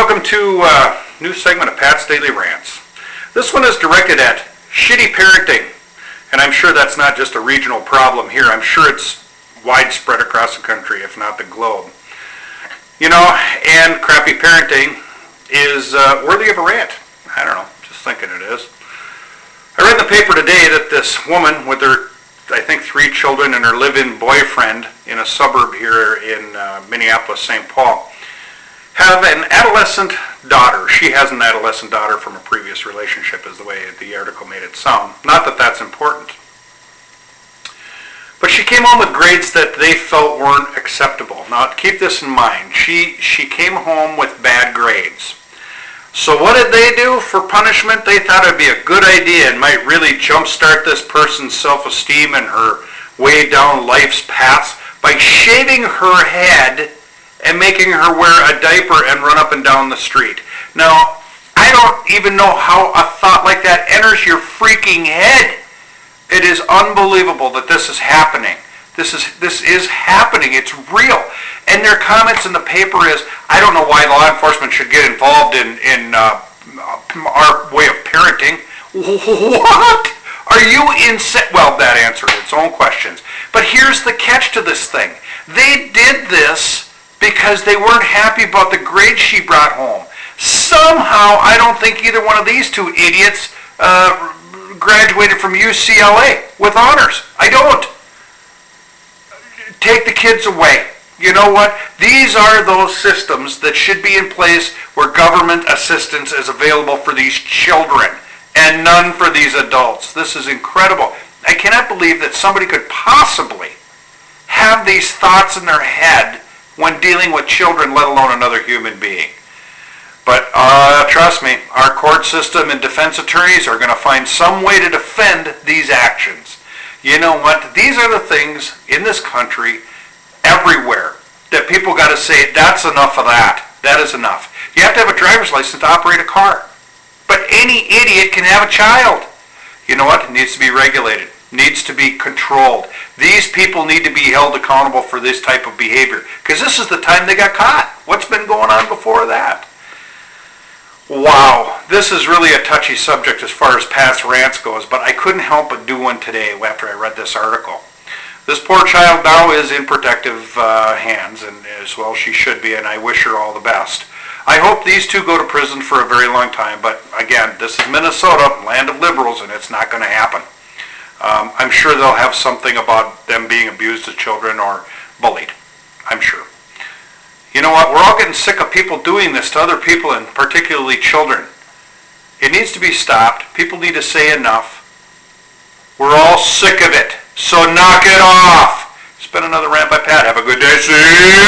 welcome to a new segment of Pat's Daily Rants. This one is directed at shitty parenting, and I'm sure that's not just a regional problem here. I'm sure it's widespread across the country, if not the globe. You know, and crappy parenting is worthy of a rant. I don't know, just thinking it is. I read in the paper today that this woman with her, I think, 3 children and her live-in boyfriend in a suburb here in Minneapolis, St. Paul, have an adolescent daughter. She has an adolescent daughter from a previous relationship, is the way the article made it sound. Not that that's important. But she came home with grades that they felt weren't acceptable. Now, keep this in mind. She came home with bad grades. So what did they do for punishment? They thought it would be a good idea and might really jumpstart this person's self-esteem and her way down life's path by shaving her head and making her wear a diaper and run up and down the street. Now, I don't even know how a thought like that enters your freaking head. It is unbelievable that this is happening. This is happening. It's real. And their comments in the paper is, I don't know why law enforcement should get involved in our way of parenting. What? Are you insane? Well, that answered its own questions. But here's the catch to this thing. They did this because they weren't happy about the grades she brought home. Somehow, I don't think either one of these two idiots graduated from UCLA with honors. I don't. Take the kids away. You know what? These are those systems that should be in place where government assistance is available for these children and none for these adults. This is incredible. I cannot believe that somebody could possibly have these thoughts in their head when dealing with children, let alone another human being. But trust me, our court system and defense attorneys are going to find some way to defend these actions. You know what? These are the things in this country, everywhere, that people got to say, that's enough of that. That is enough. You have to have a driver's license to operate a car. But any idiot can have a child. You know what? It needs to be regulated. Needs to be controlled. These people need to be held accountable for this type of behavior. Because this is the time they got caught. What's been going on before that? Wow, this is really a touchy subject as far as Pat's Rants goes, but I couldn't help but do one today after I read this article. This poor child now is in protective hands, and as well she should be, and I wish her all the best. I hope these two go to prison for a very long time, but again, this is Minnesota, land of liberals, and it's not going to happen. I'm sure they'll have something about them being abused as children or bullied. I'm sure. You know what? We're all getting sick of people doing this to other people, and particularly children. It needs to be stopped. People need to say enough. We're all sick of it. So knock it off. It's been another Rant by Pat. Have a good day. See you.